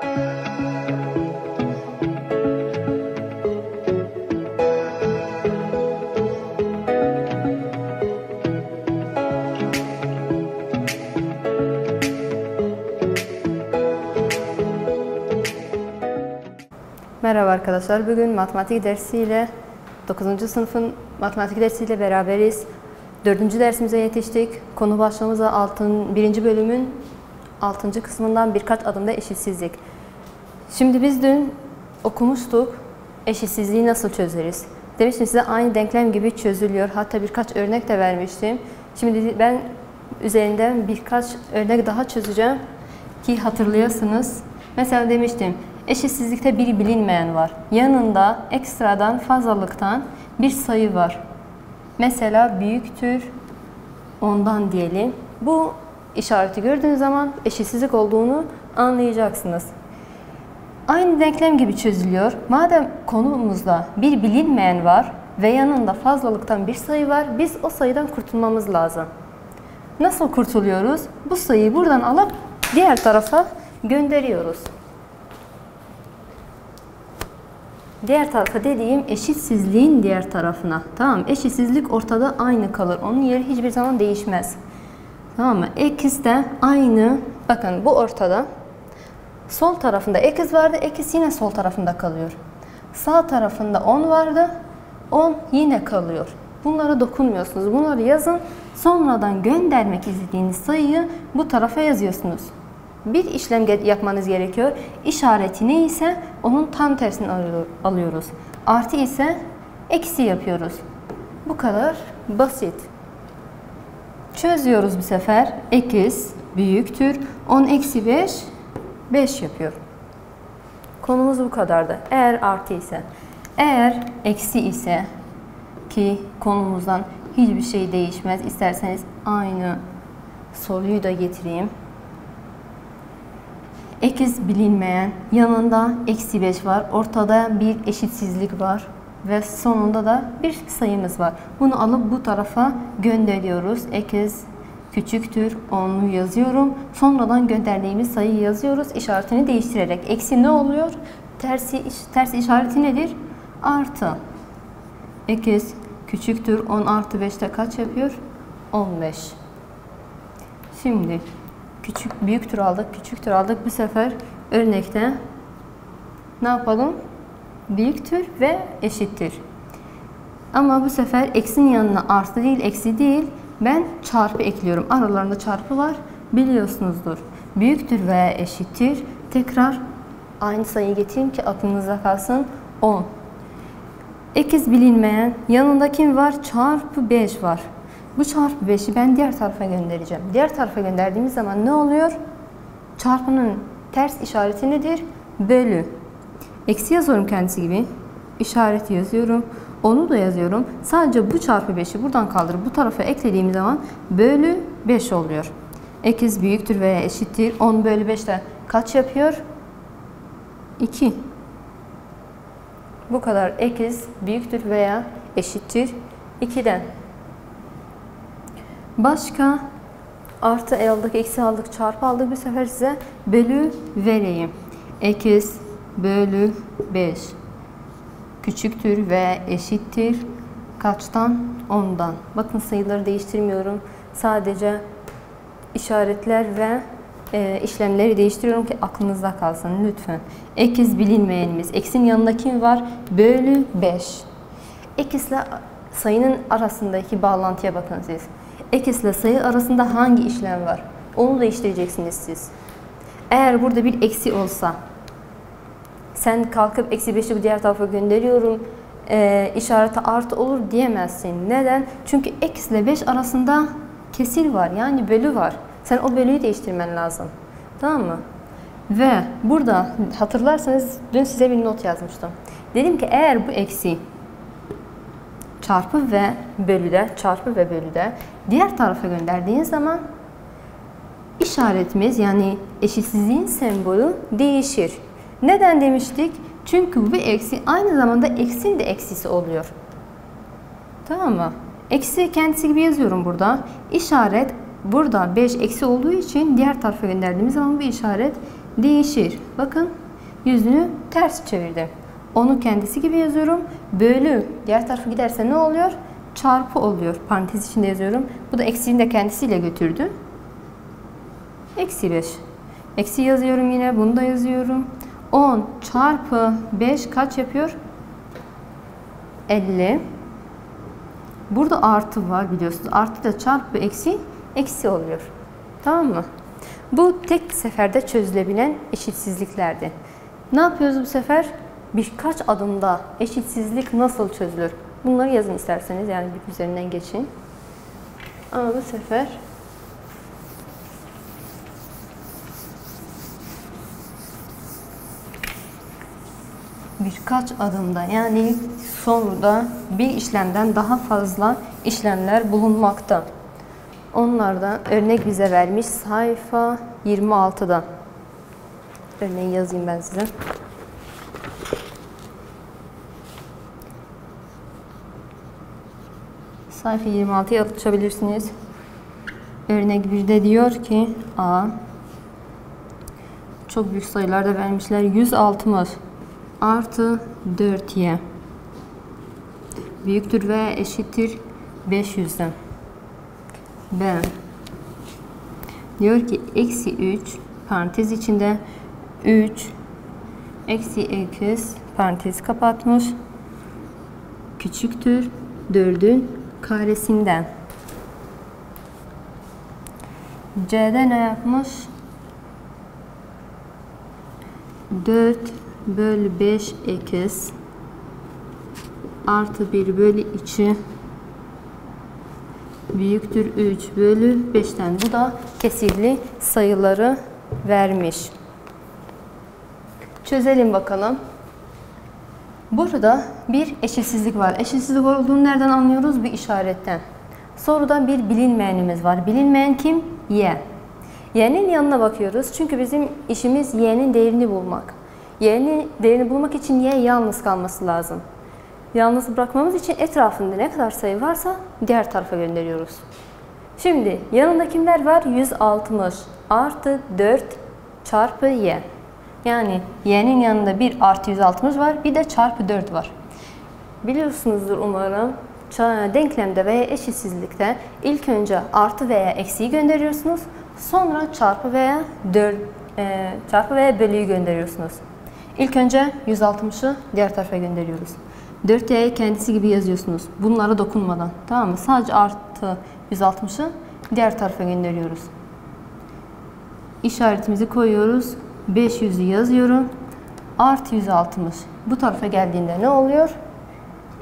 Merhaba arkadaşlar. Bugün matematik dersiyle 9. sınıfın matematik dersiyle beraberiz. 4. dersimize yetiştik. Konu başlığımıza 1. bölümün 6. kısmından birkaç adımda eşitsizlik. Şimdi biz dün okumuştuk. Eşitsizliği nasıl çözeriz? Demiştim size aynı denklem gibi çözülüyor. Hatta birkaç örnek de vermiştim. Şimdi ben üzerinden birkaç örnek daha çözeceğim ki hatırlayasınız. Mesela demiştim. Eşitsizlikte bir bilinmeyen var. Yanında ekstradan fazlalıktan bir sayı var. Mesela büyüktür 10'dan diyelim. Bu işareti gördüğünüz zaman eşitsizlik olduğunu anlayacaksınız. Aynı denklem gibi çözülüyor. Madem konumuzda bir bilinmeyen var ve yanında fazlalıktan bir sayı var, biz o sayıdan kurtulmamız lazım. Nasıl kurtuluyoruz? Bu sayıyı buradan alıp diğer tarafa gönderiyoruz. Diğer tarafa dediğim eşitsizliğin diğer tarafına. Tamam, eşitsizlik ortada aynı kalır. Onun yeri hiçbir zaman değişmez. Tamam mı? Ekiz de aynı. Bakın bu ortada. Sol tarafında ekiz vardı. Ekiz yine sol tarafında kalıyor. Sağ tarafında 10 vardı. 10 yine kalıyor. Bunlara dokunmuyorsunuz. Bunları yazın. Sonradan göndermek istediğiniz sayıyı bu tarafa yazıyorsunuz. Bir işlem yapmanız gerekiyor. İşareti neyse onun tam tersini alıyoruz. Artı ise eksi yapıyoruz. Bu kadar basit. Çözüyoruz bu sefer. Ekiz büyüktür 10 eksi 5 5 yapıyor. Konumuz bu kadardı. Eğer artı ise, eğer eksi ise ki konumuzdan hiçbir şey değişmez. İsterseniz aynı soruyu da getireyim. Ekiz bilinmeyen, yanında eksi 5 var, ortada bir eşitsizlik var ve sonunda da bir sayımız var. Bunu alıp bu tarafa gönderiyoruz. Ekiz küçüktür 10'u yazıyorum. Sonradan gönderdiğimiz sayıyı yazıyoruz. İşaretini değiştirerek. Eksi ne oluyor? Tersi işareti nedir? Artı. Ekiz küçüktür 10 artı 5'te kaç yapıyor? 15. Şimdi büyüktür aldık, küçüktür aldık. Bu sefer örnekte ne yapalım? Büyüktür ve eşittir. Ama bu sefer eksinin yanına artı değil, eksi değil. Ben çarpı ekliyorum. Aralarında çarpı var. Biliyorsunuzdur. Büyüktür veya eşittir. Tekrar aynı sayıyı getireyim ki aklınızda kalsın. 10. Ekiz bilinmeyen. Yanında kim var? Çarpı 5 var. Bu çarpı 5'i ben diğer tarafa göndereceğim. Diğer tarafa gönderdiğimiz zaman ne oluyor? Çarpının ters işareti nedir? Bölü. Eksi yazıyorum kendisi gibi. İşareti yazıyorum. Onu da yazıyorum. Sadece bu çarpı 5'i buradan kaldırıp bu tarafa eklediğim zaman bölü 5 oluyor. Ekiz büyüktür veya eşittir. 10 bölü 5'te kaç yapıyor? 2. Bu kadar. Ekiz büyüktür veya eşittir 2'den. Başka artı aldık, eksi aldık, çarpı aldık. Bu sefer size bölü vereyim. Ekiz bölü 5 küçüktür ve eşittir kaçtan? 10'dan. Bakın sayıları değiştirmiyorum. Sadece işaretler ve işlemleri değiştiriyorum ki aklınızda kalsın lütfen. Ekiz bilinmeyenimiz. Eksinin yanında kim var? Bölü 5. Ekizle sayının arasındaki bağlantıya bakın siz. Ekizle sayı arasında hangi işlem var? Onu değiştireceksiniz siz. Eğer burada bir eksi olsa, sen kalkıp eksi 5'i diğer tarafa gönderiyorum, işareti artı olur diyemezsin. Neden? Çünkü eksi ile 5 arasında kesir var. Yani bölü var. Sen o bölüyü değiştirmen lazım. Tamam mı? Ve burada hatırlarsanız dün size bir not yazmıştım. Dedim ki eğer bu eksi çarpı ve bölüde diğer tarafa gönderdiğin zaman işaretimiz yani eşitsizliğin sembolü değişir. Neden demiştik? Çünkü bu eksi aynı zamanda eksinin de eksisi oluyor. Tamam mı? Eksi kendisi gibi yazıyorum burada. İşaret burada 5 eksi olduğu için diğer tarafa gönderdiğimiz zaman bu işaret değişir. Bakın yüzünü ters çevirdim. Onu kendisi gibi yazıyorum. Bölü diğer tarafa giderse ne oluyor? Çarpı oluyor. Parantez içinde yazıyorum. Bu da eksiğini de kendisiyle götürdü. Eksi 5. Eksi yazıyorum yine. Bunu da yazıyorum. 10 çarpı 5 kaç yapıyor? 50. Burada artı var biliyorsunuz. Artı da çarpı eksi, eksi oluyor. Tamam mı? Bu tek seferde çözülebilen eşitsizliklerdi. Ne yapıyoruz bu sefer? Birkaç adımda eşitsizlik nasıl çözülür? Bunları yazın isterseniz. Yani bir üzerinden geçin. Ama bu sefer birkaç adımda, yani soruda bir işlemden daha fazla işlemler bulunmakta. Onlardan örnek bize vermiş sayfa 26'da. Örneği yazayım ben size. Sayfa 26'yı açabilirsiniz. Örnek 1'de diyor ki A. Çok büyük sayılarda vermişler. 160 artı 4y büyüktür ve eşittir 500'den. B. Diyor ki eksi 3 parantez içinde 3 eksi 2 parantez kapatmış küçüktür 4'ün karesinden. C'de ne yapmış? 4 bölü 5 eksi artı 1 bölü 2 büyüktür 3 bölü 5'ten. Bu da kesirli sayıları vermiş. Çözelim bakalım. Burada bir eşitsizlik var. Eşitsizlik olduğunu nereden anlıyoruz? Bir işaretten. Soruda bir bilinmeyenimiz var. Bilinmeyen kim? Y. Y'nin yanına bakıyoruz. Çünkü bizim işimiz Y'nin değerini bulmak. Y'nin değerini bulmak için Y yalnız kalması lazım. Yalnız bırakmamız için etrafında ne kadar sayı varsa diğer tarafa gönderiyoruz. Şimdi yanında kimler var? 160 artı 4 çarpı Y. Yani Y'nin yanında bir artı 160 var, bir de çarpı 4 var. Biliyorsunuzdur umarım. Denklemde veya eşitsizlikte ilk önce artı veya eksiyi gönderiyorsunuz. Sonra çarpı veya bölüyü gönderiyorsunuz. İlk önce 160'ı diğer tarafa gönderiyoruz. 4y'yi kendisi gibi yazıyorsunuz. Bunlara dokunmadan. Tamam mı? Sadece artı 160'ı diğer tarafa gönderiyoruz. İşaretimizi koyuyoruz. 500'ü yazıyorum. Artı 160. Bu tarafa geldiğinde ne oluyor?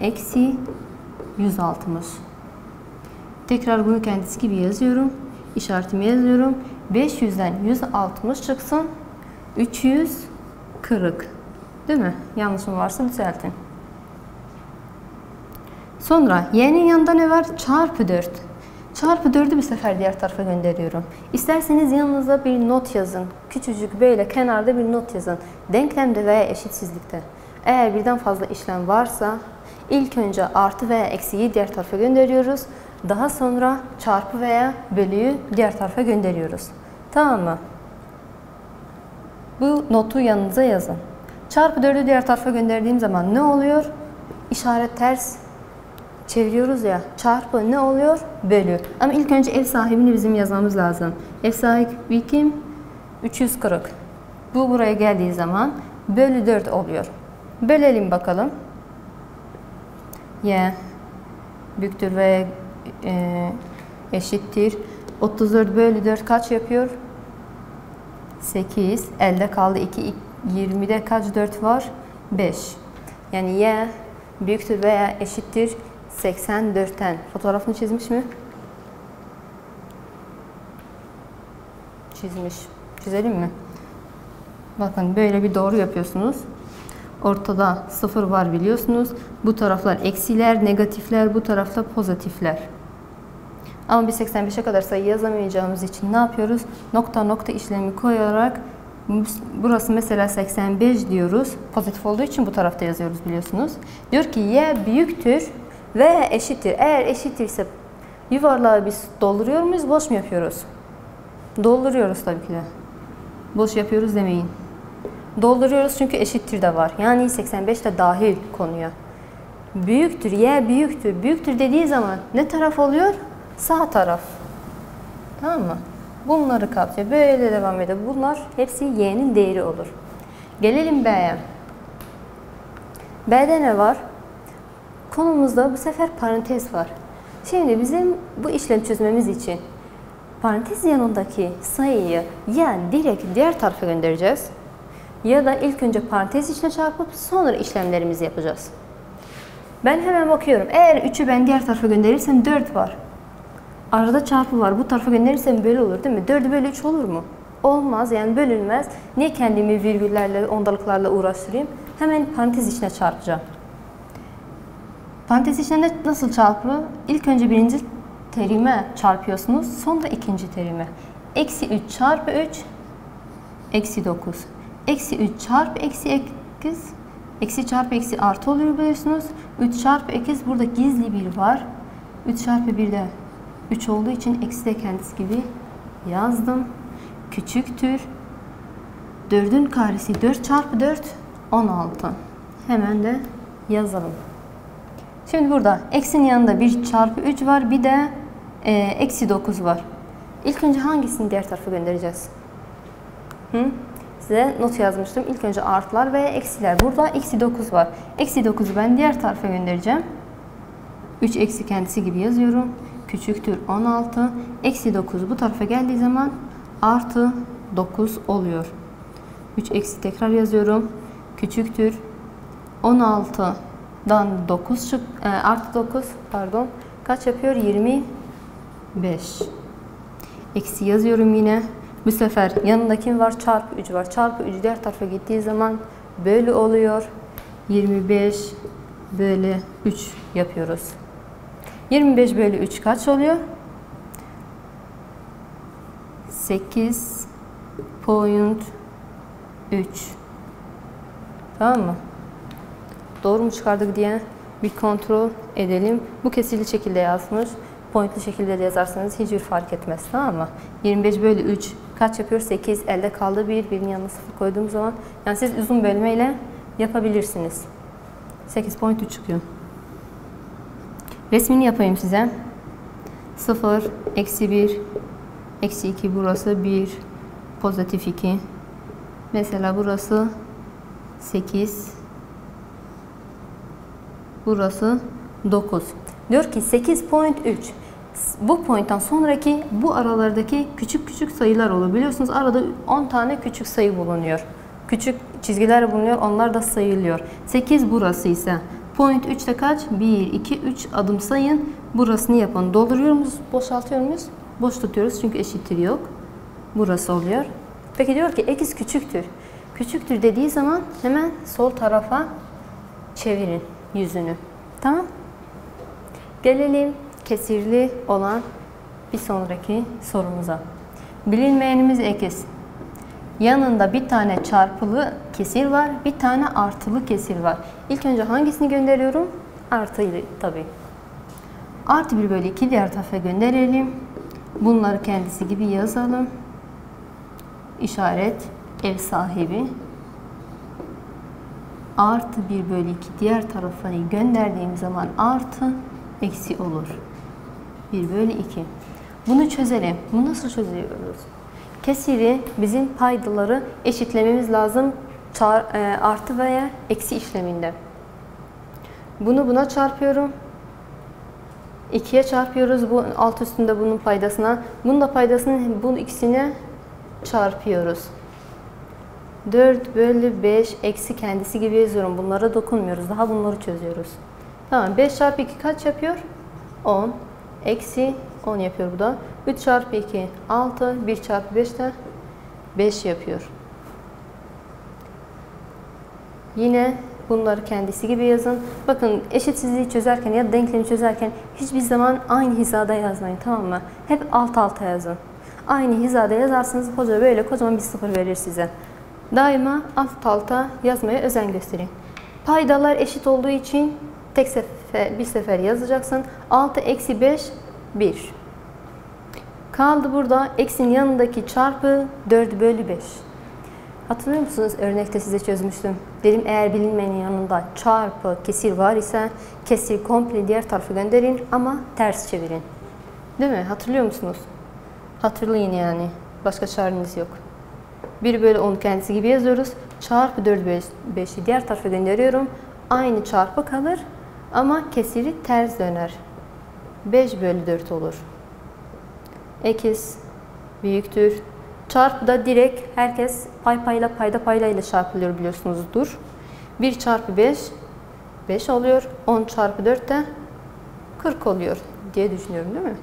Eksi 160. Tekrar bunu kendisi gibi yazıyorum. İşaretimi yazıyorum. 500'den 160 çıksın. 340. Değil mi? Yanlışım varsa düzeltin. Sonra y'nin yanında ne var? Çarpı 4. Çarpı 4'ü bir sefer diğer tarafa gönderiyorum. İsterseniz yanınıza bir not yazın. Küçücük böyle kenarda bir not yazın. Denklemde veya eşitsizlikte. Eğer birden fazla işlem varsa ilk önce artı veya eksiyi diğer tarafa gönderiyoruz. Daha sonra çarpı veya bölüyü diğer tarafa gönderiyoruz. Tamam mı? Bu notu yanınıza yazın. Çarpı 4'ü diğer tarafa gönderdiğim zaman ne oluyor? İşaret ters çeviriyoruz ya. Çarpı ne oluyor? Bölü. Ama ilk önce ev sahibini bizim yazmamız lazım. Ev sahibi kim? 340. Bu buraya geldiği zaman bölü 4 oluyor. Bölelim bakalım. Y büyüktür ve eşittir. 34 bölü 4 kaç yapıyor? 8. Elde kaldı 2. 20'de kaç 4 var? 5. Yani y büyüktür veya eşittir 84'ten. Fotoğrafını çizmiş mi? Çizmiş. Çizelim mi? Bakın böyle bir doğru yapıyorsunuz. Ortada 0 var biliyorsunuz. Bu taraflar eksiler, negatifler, bu tarafta pozitifler. Ama biz 85'e kadar sayı yazamayacağımız için ne yapıyoruz? Nokta nokta işlemi koyarak burası mesela 85 diyoruz. Pozitif olduğu için bu tarafta yazıyoruz biliyorsunuz. Diyor ki y büyüktür ve eşittir. Eğer eşittirse yuvarlağı biz dolduruyor muyuz, boş mu yapıyoruz? Dolduruyoruz tabii ki de. Boş yapıyoruz demeyin. Dolduruyoruz çünkü eşittir de var. Yani 85 de dahil konuya. Büyüktür, y büyüktür. Büyüktür dediği zaman ne taraf oluyor? Sağ taraf. Tamam mı? Bunları kapsıyor. Böyle devam ediyor. Bunlar hepsi y'nin değeri olur. Gelelim b'ye. B'de ne var? Konumuzda bu sefer parantez var. Şimdi bizim bu işlemi çözmemiz için parantez yanındaki sayıyı ya direkt diğer tarafa göndereceğiz ya da ilk önce parantez içine çarpıp sonra işlemlerimizi yapacağız. Ben hemen bakıyorum. Eğer 3'ü ben diğer tarafa gönderirsem 4 var. Arada çarpı var. Bu tarafa gönderirsem bölü olur değil mi? 4'ü bölü 3 olur mu? Olmaz. Yani bölünmez. Niye kendimi virgüllerle, ondalıklarla uğraştırayım? Hemen parantez içine çarpacağım. Parantez içine nasıl çarpı? İlk önce birinci terime çarpıyorsunuz. Sonra ikinci terime. Eksi 3 çarpı 3 eksi 9. Eksi 3 çarpı eksi 8 eksi çarpı eksi artı oluyor biliyorsunuz. 3 çarpı eksi burada gizli bir var. 3 çarpı 1 de 3 olduğu için eksi de kendisi gibi yazdım. Küçüktür. 4'ün karesi 4 çarpı 4 16. Hemen de yazalım. Şimdi burada eksinin yanında 1 çarpı 3 var. Bir de eksi 9 var. İlk önce hangisini diğer tarafa göndereceğiz? Size not yazmıştım. İlk önce artılar ve eksiler. Burada eksi 9 var. Eksi 9'u ben diğer tarafa göndereceğim. 3 eksi kendisi gibi yazıyorum. Küçüktür 16. Eksi 9 bu tarafa geldiği zaman artı 9 oluyor. 3 eksi tekrar yazıyorum. Küçüktür 16'dan 9 artı 9 pardon kaç yapıyor? 25. Eksi yazıyorum yine. Bu sefer yanında kim var? Çarpı 3 var. Çarpı 3 diğer tarafa gittiği zaman bölü oluyor. 25 bölü 3 yapıyoruz. 25 bölü 3 kaç oluyor? 8,3. Tamam mı? Doğru mu çıkardık diye bir kontrol edelim. Bu kesirli şekilde yazmış. Pointli şekilde de yazarsanız hiçbir fark etmez. Tamam mı? 25 bölü 3 kaç yapıyor? 8. Elde kaldı 1. Birinin yanına 0 koyduğum zaman. Yani siz uzun bölmeyle yapabilirsiniz. 8,3 çıkıyor. Resmini yapayım size. 0, eksi 1, eksi 2 burası 1, pozitif 2. Mesela burası 8, burası 9. Diyor ki 8,3. Bu point'tan sonraki bu aralardaki küçük küçük sayılar olur. Biliyorsunuz arada 10 tane küçük sayı bulunuyor. Küçük çizgiler bulunuyor. Onlar da sayılıyor. 8 burası ise point 3'te kaç? 1, 2, 3 adım sayın. Burasını yapın. Dolduruyor muyuz? Boşaltıyor muyuz? Boş tutuyoruz çünkü eşittir yok. Burası oluyor. Peki diyor ki x küçüktür. Küçüktür dediği zaman hemen sol tarafa çevirin yüzünü. Tamam. Gelelim kesirli olan bir sonraki sorumuza. Bilinmeyenimiz x. Yanında bir tane çarpılı kesir var, bir tane artılı kesir var. İlk önce hangisini gönderiyorum? Artıyı tabii. Artı 1 bölü 2 diğer tarafa gönderelim. Bunları kendisi gibi yazalım. İşaret ev sahibi. Artı 1 bölü 2 diğer tarafa gönderdiğim zaman artı eksi olur. 1 bölü 2. Bunu çözelim. Bunu nasıl çözüyoruz? Kesiri bizim paydaları eşitlememiz lazım artı veya eksi işleminde. Bunu buna çarpıyorum. 2'ye çarpıyoruz. Bu alt üstünde bunun paydasına. Bunun da paydasını bunun ikisine çarpıyoruz. 4 bölü 5 eksi kendisi gibi yazıyorum. Bunlara dokunmuyoruz. Daha bunları çözüyoruz. Tamam. 5 çarpı 2 kaç yapıyor? 10. Eksi 10 yapıyor bu da. 3 çarpı 2 6. 1 çarpı 5 de 5 yapıyor. Yine bunları kendisi gibi yazın. Bakın eşitsizliği çözerken ya da denklemi çözerken hiçbir zaman aynı hizada yazmayın, tamam mı? Hep alt alta yazın. Aynı hizada yazarsanız hoca böyle kocaman bir sıfır verir size. Daima alt alta yazmaya özen gösterin. Paydalar eşit olduğu için bir sefer yazacaksın. 6 eksi 5 1. Kaldı burada eksinin yanındaki çarpı 4 bölü 5. Hatırlıyor musunuz? Örnekte size çözmüştüm. Dedim eğer bilinmeyenin yanında çarpı kesir var ise kesiri komple diğer tarafa gönderin ama ters çevirin. Değil mi? Hatırlıyor musunuz? Hatırlayın yani. Başka çareniz yok. 1 bölü 10 kendisi gibi yazıyoruz. Çarpı 4 bölü 5'i diğer tarafa gönderiyorum. Aynı çarpı kalır ama kesiri ters döner. 5 bölü 4 olur. Ekiz büyüktür. Çarpı da direkt herkes pay payla payda payla ile çarpılıyor biliyorsunuzdur. 1 çarpı 5 5 oluyor. 10 çarpı 4 de 40 oluyor diye düşünüyorum değil mi?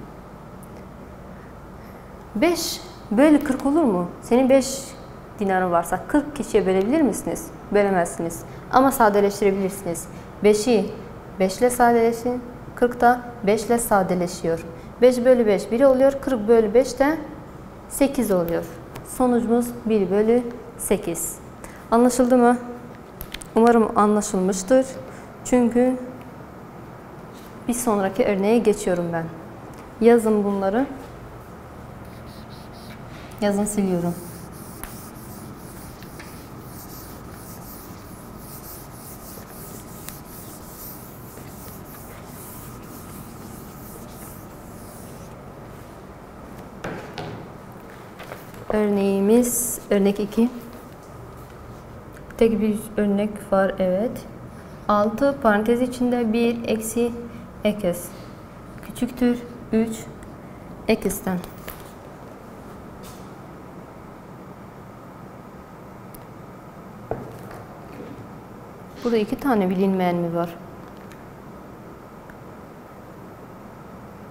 5 bölü 40 olur mu? Senin 5 dinarın varsa 40 kişiye bölebilir misiniz? Bölemezsiniz. Ama sadeleştirebilirsiniz. 5'i 5 ile sadeleşin. 40 da 5 ile sadeleşiyor. 5 bölü 5 1 oluyor. 40 bölü 5 de 8 oluyor. Sonucumuz 1 bölü 8. Anlaşıldı mı? Umarım anlaşılmıştır. Çünkü bir sonraki örneğe geçiyorum ben. Yazın bunları. Yazın siliyorum. Örneğimiz örnek 2. Tek bir örnek var, evet. 6 parantez içinde 1 eksi ekes küçüktür 3 ekisten. Burada 2 tane bilinmeyen mi var?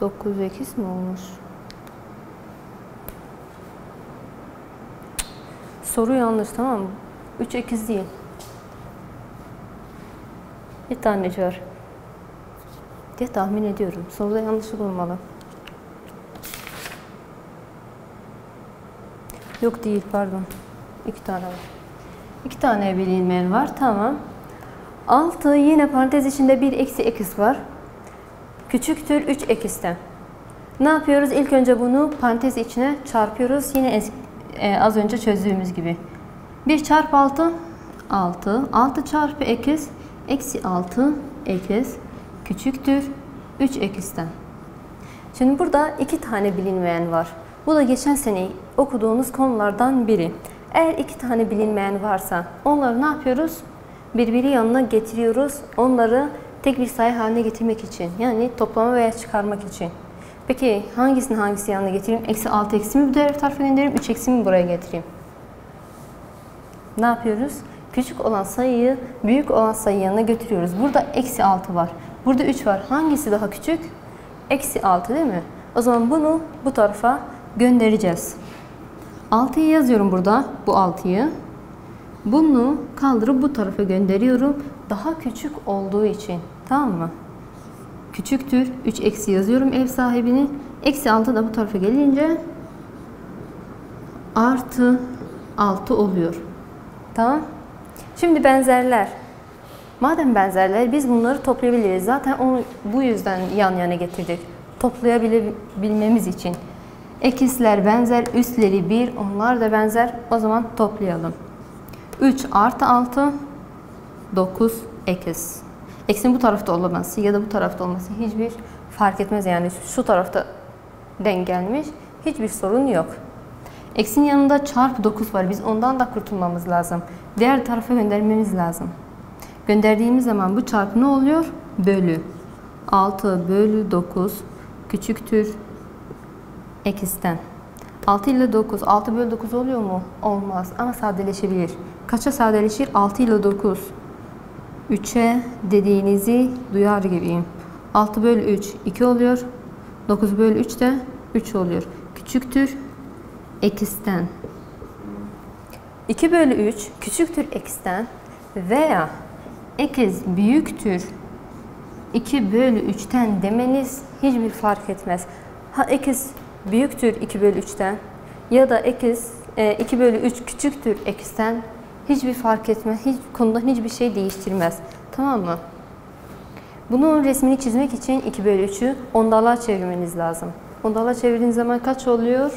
9 ekis mi olmuş? Soru yanlış, tamam mı? 3 ekiz değil. Bir tane var diye tahmin ediyorum. Soruda yanlışlık olmalı. Yok değil, pardon. 2 tane var. 2 tane bilinmeyen var, tamam. 6 yine parantez içinde 1 eksi ekis var. Küçüktür 3 ekisten. Ne yapıyoruz? İlk önce bunu parantez içine çarpıyoruz. Yine az önce çözdüğümüz gibi. 1 çarpı 6 6. 6 çarpı ekis eksi 6 ekis küçüktür 3 ekisten. Şimdi burada 2 tane bilinmeyen var. Bu da geçen sene okuduğumuz konulardan biri. Eğer 2 tane bilinmeyen varsa onları ne yapıyoruz? Birbiri yanına getiriyoruz. Onları tek bir sayı haline getirmek için. Yani toplama veya çıkarmak için. Peki hangisini hangisi yanına getireyim? Eksi 6 eksi mi bu diğer tarafa göndereyim? 3 eksi mi buraya getireyim? Ne yapıyoruz? Küçük olan sayıyı büyük olan sayı yanına götürüyoruz. Burada eksi 6 var. Burada 3 var. Hangisi daha küçük? Eksi 6 değil mi? O zaman bunu bu tarafa göndereceğiz. 6'yı yazıyorum burada. Bu 6'yı. Bunu kaldırıp bu tarafa gönderiyorum. Daha küçük olduğu için. Tamam mı? Küçüktür. 3 eksi yazıyorum ev sahibini. Eksi 6 da bu tarafa gelince artı 6 oluyor. Tamam. Şimdi benzerler. Madem benzerler biz bunları toplayabiliriz. Zaten onu bu yüzden yan yana getirdik. Toplayabilmemiz için. Ekisler benzer, üstleri 1, onlar da benzer. O zaman toplayalım. 3 artı 6, 9 ekis. Eksin bu tarafta olması ya da bu tarafta olması hiçbir fark etmez. Yani şu tarafta denk gelmiş. Hiçbir sorun yok. Eksin yanında çarpı 9 var. Biz ondan da kurtulmamız lazım. Diğer tarafa göndermemiz lazım. Gönderdiğimiz zaman bu çarpı ne oluyor? Bölü. 6 bölü 9 küçüktür ekisten. 6 ile 9. 6 bölü 9 oluyor mu? Olmaz. Ama sadeleşebilir. Kaça sadeleşir? 6 ile 9. 3'e dediğinizi duyar gibiyim. 6 bölü 3 2 oluyor. 9 bölü 3 de 3 oluyor. Küçüktür ekisten. 2 bölü 3 küçüktür ekisten veya ekiz büyüktür 2 bölü 3'ten demeniz hiçbir fark etmez. Ha ekiz büyüktür 2 bölü 3'ten ya da ekiz 2 bölü 3 küçüktür ekisten hiçbir fark etmez. Hiç konuda hiçbir şey değiştirmez. Tamam mı? Bunun resmini çizmek için 2 bölü 3'ü ondalığa çevirmeniz lazım. Ondalığa çevirdiğiniz zaman kaç oluyor?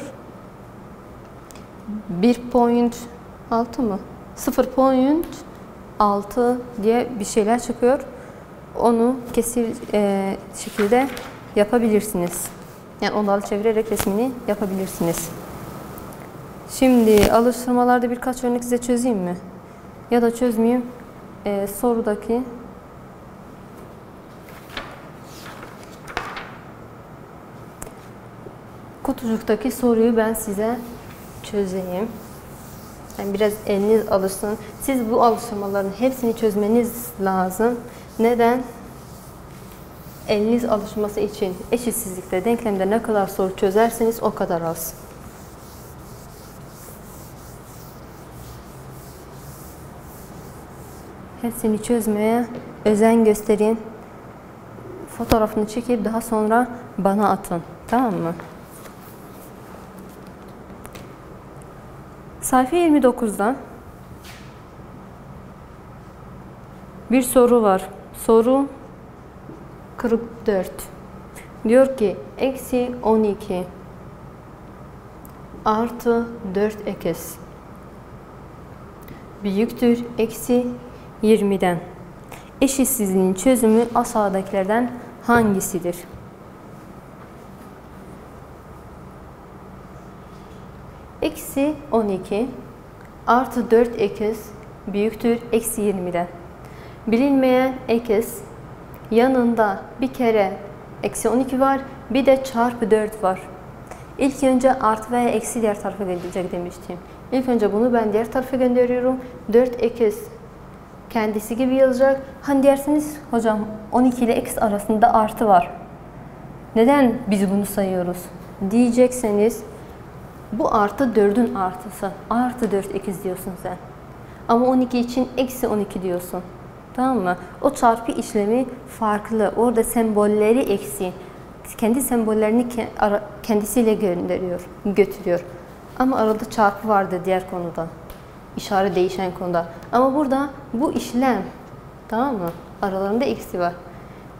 1.5 6 mı? 0.6 diye bir şeyler çıkıyor. Onu kesin şekilde yapabilirsiniz. Yani ondalı çevirerek resmini yapabilirsiniz. Şimdi alıştırmalarda birkaç örnek size çözeyim mi? Ya da çözmeyeyim. Sorudaki kutucuktaki soruyu ben size çözeyim. Yani biraz eliniz alışsın. Siz bu alıştırmaların hepsini çözmeniz lazım. Neden? Eliniz alışması için eşitsizlikte, denklemde ne kadar soru çözerseniz o kadar az. Hepsini çözmeye özen gösterin. Fotoğrafını çekip daha sonra bana atın. Tamam mı? Sayfa 29'da bir soru var. Soru 44. Diyor ki eksi 12 artı 4x büyüktür eksi 20'den. Eşitsizliğin çözümü aşağıdakilerden hangisidir? Eksi 12 artı 4x büyüktür eksi 20'den. Bilinmeyen x yanında bir kere eksi 12 var, bir de çarpı 4 var. İlk önce artı veya eksi diğer tarafa gelecek demiştim. İlk önce bunu ben diğer tarafa gönderiyorum. 4x kendisi gibi yazacak. Hani dersiniz hocam 12 ile x arasında artı var. Neden biz bunu sayıyoruz? Diyecekseniz bu artı 4'ün artısı. Artı 4x diyorsun sen. Ama 12 için eksi 12 diyorsun. Tamam mı? O çarpı işlemi farklı. Orada sembolleri eksi. Kendi sembollerini kendisiyle götürüyor. Ama arada çarpı vardı diğer konuda. İşaret değişen konuda. Ama burada bu işlem. Tamam mı? Aralarında eksi var.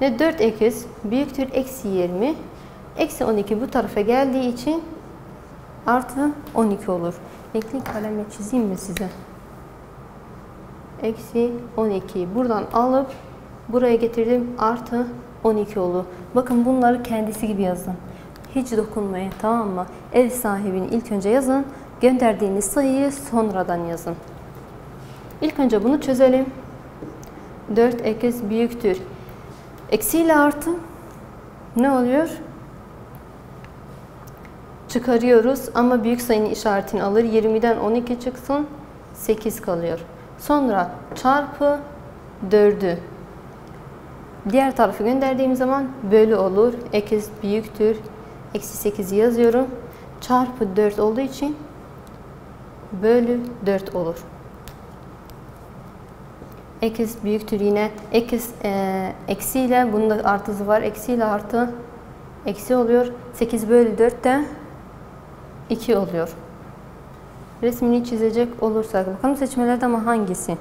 Ne 4x büyüktür eksi 20. Eksi 12 bu tarafa geldiği için artı 12 olur. Renkli kalemle çizeyim mi size? Eksi 12. Buradan alıp buraya getirdim. Artı 12 olur. Bakın bunları kendisi gibi yazın. Hiç dokunmayın, tamam mı? Ev sahibini ilk önce yazın. Gönderdiğiniz sayıyı sonradan yazın. İlk önce bunu çözelim. 4x büyüktür. Eksi ile artı ne oluyor? Çıkarıyoruz ama büyük sayının işaretini alır. 20'den 12 çıksın. 8 kalıyor. Sonra çarpı 4'ü diğer tarafı gönderdiğim zaman bölü olur. X büyüktür. Eksi 8'i yazıyorum. Çarpı 4 olduğu için bölü 4 olur. X büyüktür yine. X eksiyle bunun da artısı var. Eksiyle artı eksi oluyor. 8 bölü 4 de 2 oluyor. Resmini çizecek olursak bakalım seçmelerde ama hangisi?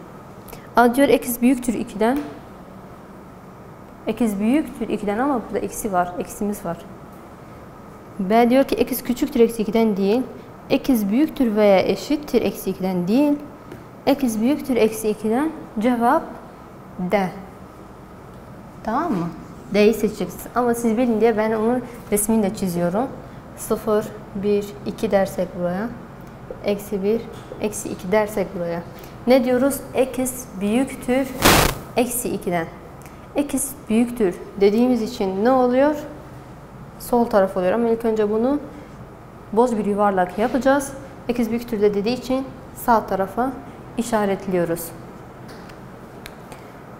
A diyor x büyüktür 2'den. X büyüktür 2'den ama burada eksi var. Eksimiz var. B diyor ki x küçüktür eksi 2'den değil. X büyüktür veya eşittir eksi 2'den değil. X büyüktür eksi 2'den. Cevap D. Tamam mı? D'yi seçeceksiniz. Ama siz bilin diye ben onun resmini de çiziyorum. 0, 1, 2 dersek buraya. Eksi 1, eksi 2 dersek buraya. Ne diyoruz? X büyüktür eksi 2'den. X büyüktür dediğimiz için ne oluyor? Sol taraf oluyor ama ilk önce bunu boz bir yuvarlak yapacağız. X büyüktür de dediği için sağ tarafa işaretliyoruz.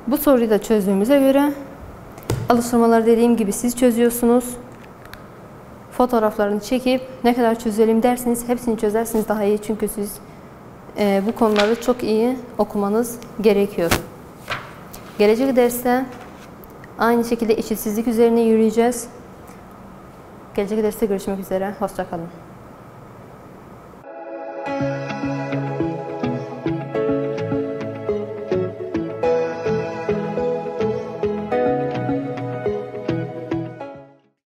Bu soruyu da çözdüğümüze göre alıştırmaları dediğim gibi siz çözüyorsunuz. Fotoğraflarını çekip ne kadar çözelim derseniz hepsini çözersiniz daha iyi. Çünkü siz bu konuları çok iyi okumanız gerekiyor. Gelecek derste aynı şekilde eşitsizlik üzerine yürüyeceğiz. Gelecek derste görüşmek üzere. Hoşça kalın.